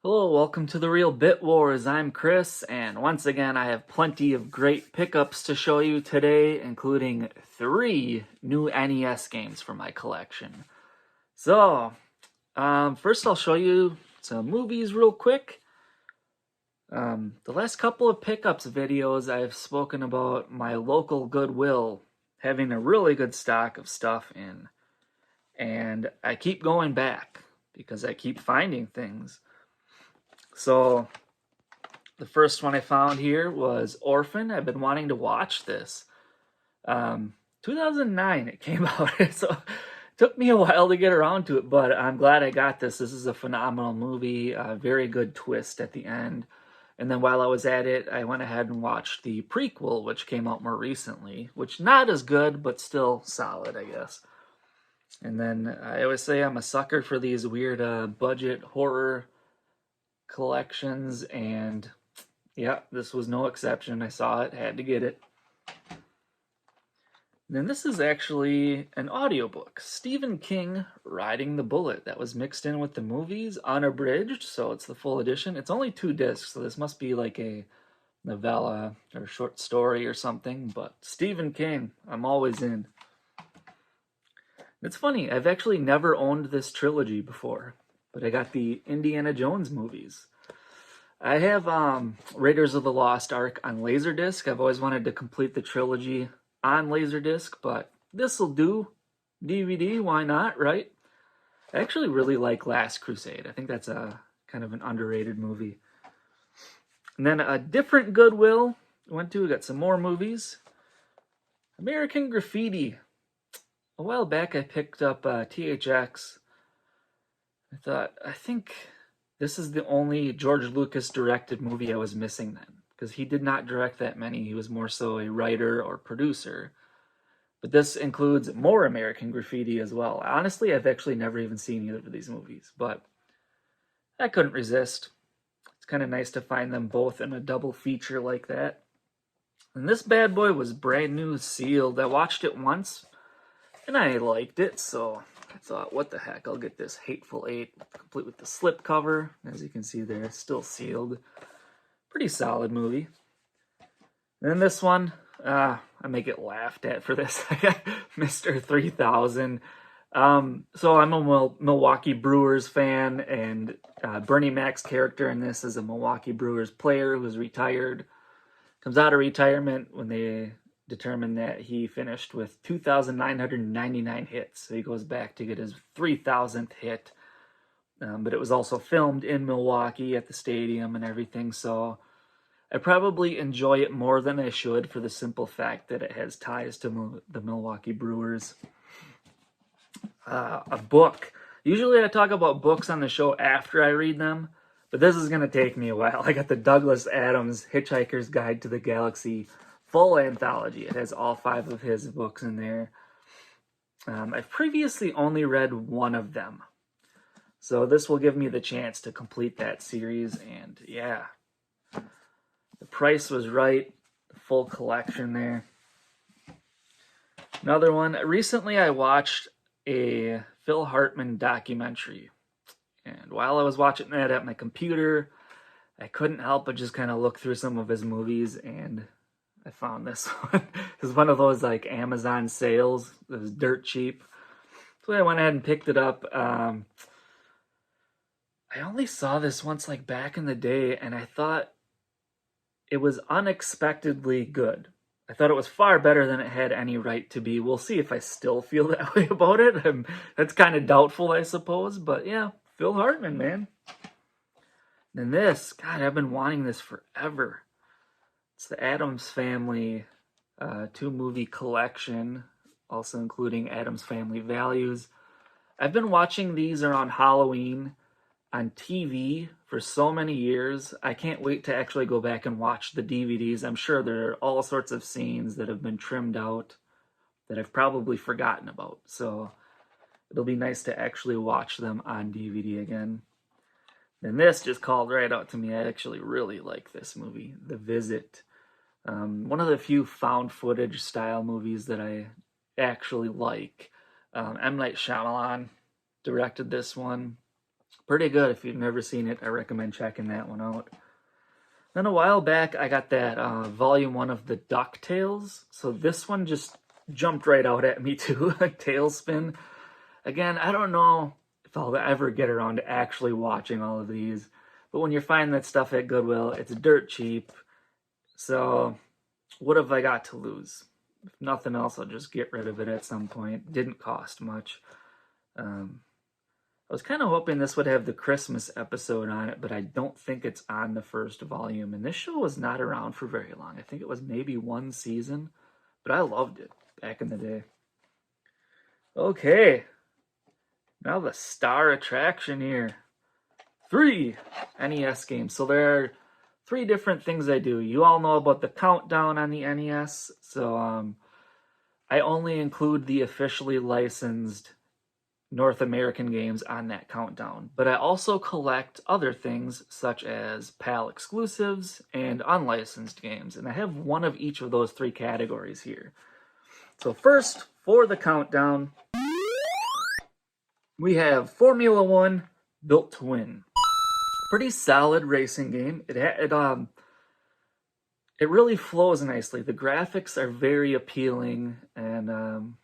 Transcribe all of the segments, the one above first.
Hello, welcome to the Real Bit Wars. I'm Chris, and once again, I have plenty of great pickups to show you today, including 3 new NES games for my collection. So, first I'll show you some movies real quick. The last couple of pickups videos, I've spoken about my local Goodwill having a really good stock of stuff in, and I keep going back because I keep finding things. So, the first one I found here was Orphan. I've been wanting to watch this. 2009 it came out, so it took me a while to get around to it, but I'm glad I got this. This is a phenomenal movie, a very good twist at the end. And then while I was at it, I went ahead and watched the prequel, which came out more recently, which not as good, but still solid, I guess. And then I always say I'm a sucker for these weird budget horror collections, and yeah, this was no exception. I saw it, had to get it. And then this is actually an audiobook, Stephen King Riding the Bullet, that was mixed in with the movies, unabridged, so it's the full edition. It's only 2 discs, so this must be like a novella or short story or something, but Stephen King, I'm always in. It's funny, I've actually never owned this trilogy before, but I got the Indiana Jones movies. I have Raiders of the Lost Ark on Laserdisc. I've always wanted to complete the trilogy on Laserdisc, but this'll do. DVD, why not, right? I actually really like Last Crusade. I think that's a kind of an underrated movie. And then a different Goodwill went to, we got some more movies. American Graffiti. A while back I picked up THX. I think this is the only George Lucas directed movie I was missing then, because he did not direct that many. He was more so a writer or producer. But this includes more American Graffiti as well. Honestly, I've actually never even seen either of these movies, but I couldn't resist. It's kind of nice to find them both in a double feature like that. And this bad boy was brand new, sealed. I watched it once, and I liked it, so I thought, what the heck, I'll get this Hateful Eight, complete with the slip cover. As you can see there, it's still sealed. Pretty solid movie. And then this one, I may get laughed at for this. Mr. 3000. So I'm a Milwaukee Brewers fan, and Bernie Mac's character in this is a Milwaukee Brewers player who's retired. Comes out of retirement when they determine that he finished with 2,999 hits. So he goes back to get his 3,000th hit. But it was also filmed in Milwaukee at the stadium and everything, so I probably enjoy it more than I should for the simple fact that it has ties to the Milwaukee Brewers. A book. Usually I talk about books on the show after I read them, but this is going to take me a while. I got the Douglas Adams Hitchhiker's Guide to the Galaxy full anthology. It has all 5 of his books in there. I've previously only read one of them, so this will give me the chance to complete that series, and yeah, the price was right, the full collection there. Another one, recently I watched a Phil Hartman documentary, and while I was watching that at my computer, I couldn't help but just kind of look through some of his movies, and I found this one. It was one of those like Amazon sales. It was dirt cheap. So I went ahead and picked it up. I only saw this once like back in the day, and I thought it was unexpectedly good. I thought it was far better than it had any right to be. We'll see if I still feel that way about it. That's kind of doubtful, I suppose. But yeah, Phil Hartman, man. And this, God, I've been wanting this forever. It's the Addams Family 2-movie collection, also including Addams Family Values. I've been watching these around Halloween on TV for so many years. I can't wait to actually go back and watch the DVDs. I'm sure there are all sorts of scenes that have been trimmed out that I've probably forgotten about. So it'll be nice to actually watch them on DVD again. And this just called right out to me. I actually really like this movie, The Visit. One of the few found footage style movies that I actually like. M. Night Shyamalan directed this one. Pretty good. If you've never seen it, I recommend checking that one out. Then a while back, I got that volume 1 of the DuckTales. So this one just jumped right out at me too, a Tailspin. Again, I don't know if I'll ever get around to actually watching all of these, but when you're finding that stuff at Goodwill, it's dirt cheap. So what have I got to lose? If nothing else, I'll just get rid of it at some point. Didn't cost much. I was kind of hoping this would have the Christmas episode on it, but I don't think it's on the first volume. And this show was not around for very long. I think it was maybe 1 season, but I loved it back in the day. Okay, now the star attraction here. 3 NES games. So there are 3 different things I do. You all know about the countdown on the NES. So I only include the officially licensed North American games on that countdown. But I also collect other things such as PAL exclusives and unlicensed games. And I have one of each of those 3 categories here. So first, for the countdown, we have Formula 1 Built to Win. Pretty solid racing game. It really flows nicely. The graphics are very appealing, and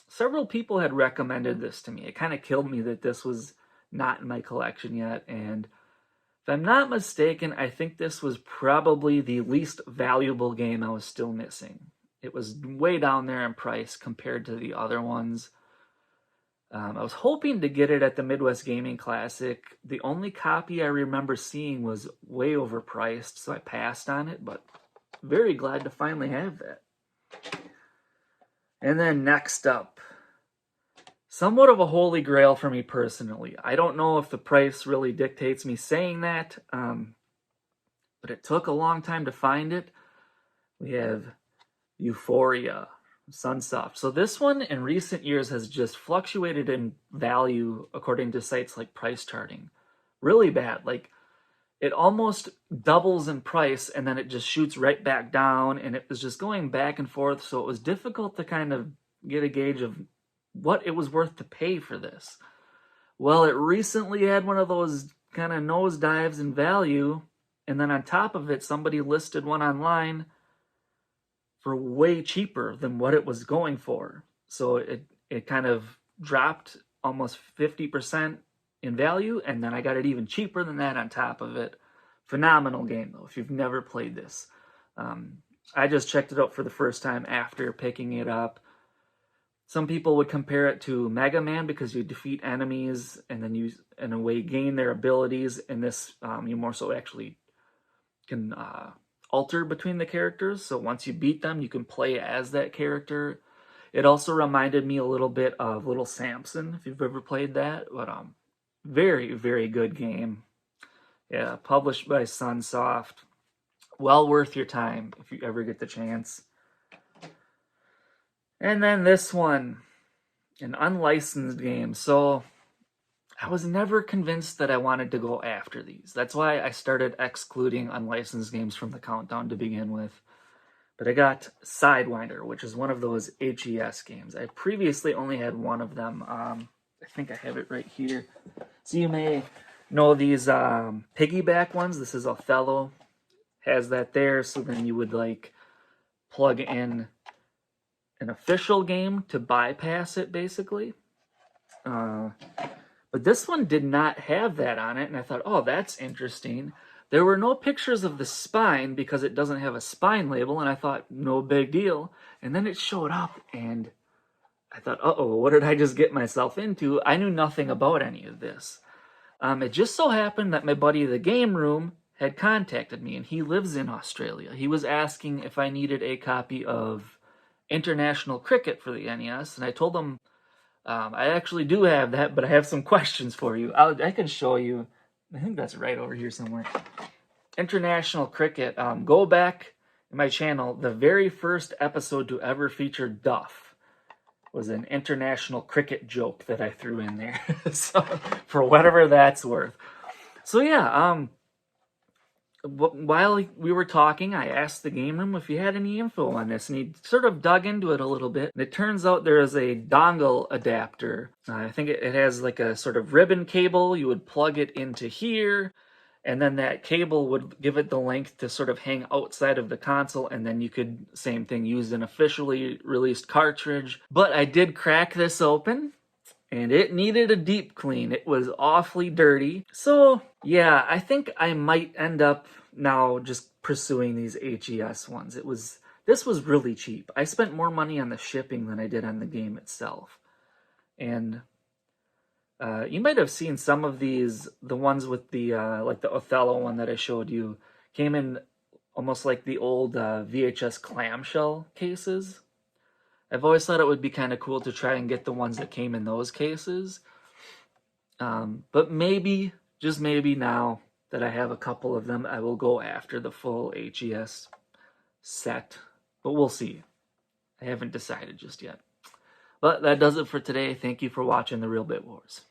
several people had recommended this to me. It kind of killed me that this was not in my collection yet, and if I'm not mistaken, I think this was probably the least valuable game I was still missing. It was way down there in price compared to the other ones. I was hoping to get it at the Midwest Gaming Classic. The only copy I remember seeing was way overpriced, so I passed on it, but very glad to finally have that. And then next up, somewhat of a holy grail for me personally. I don't know if the price really dictates me saying that, but it took a long time to find it. We have Euphoria, Sunsoft. So this one in recent years has just fluctuated in value according to sites like Price Charting. Really bad. Like, it almost doubles in price and then it just shoots right back down, and it was just going back and forth, so it was difficult to kind of get a gauge of what it was worth to pay for this. Well, it recently had one of those kind of nosedives in value, and then on top of it, somebody listed one online for way cheaper than what it was going for. So it kind of dropped almost 50% in value, and then I got it even cheaper than that on top of it. Phenomenal game, though, if you've never played this. I just checked it out for the first time after picking it up. Some people would compare it to Mega Man because you defeat enemies and then you, in a way, gain their abilities. In this, you more so actually can alter between the characters. So once you beat them, you can play as that character. It also reminded me a little bit of Little Samson, if you've ever played that. But very, very good game. Yeah, published by Sunsoft. Well worth your time if you ever get the chance. And then this one, an unlicensed game. So I was never convinced that I wanted to go after these. That's why I started excluding unlicensed games from the countdown to begin with. But I got Sidewinder, which is one of those HES games. I previously only had one of them. I think I have it right here. So you may know these piggyback ones. This is Othello. Has that there. So then you would like plug in an official game to bypass it, basically. But this one did not have that on it, and I thought, oh, that's interesting. There were no pictures of the spine because it doesn't have a spine label, and I thought, no big deal. And then it showed up, and I thought, uh-oh, what did I just get myself into? I knew nothing about any of this. It just so happened that my buddy, the Gameroom, had contacted me, and he lives in Australia. He was asking if I needed a copy of International Cricket for the NES, and I told him, I actually do have that, but I have some questions for you. I can show you. I think that's right over here somewhere. International Cricket. Go back in my channel. The very first episode to ever feature Duff was an international cricket joke that I threw in there. So, for whatever that's worth. So yeah, while we were talking, I asked the game room if he had any info on this, and he sort of dug into it a little bit. And it turns out there is a dongle adapter. I think it has like a sort of ribbon cable. You would plug it into here, and then that cable would give it the length to sort of hang outside of the console, and then you could, same thing, use an officially released cartridge. But I did crack this open, and it needed a deep clean. It was awfully dirty. So yeah, I think I might end up now just pursuing these HES ones. This was really cheap. I spent more money on the shipping than I did on the game itself. And you might have seen some of these, the ones with the, like the Othello one that I showed you, came in almost like the old VHS clamshell cases. I've always thought it would be kind of cool to try and get the ones that came in those cases. But maybe, just maybe now that I have a couple of them, I will go after the full HES set. But we'll see. I haven't decided just yet. But that does it for today. Thank you for watching The Real Bit Wars.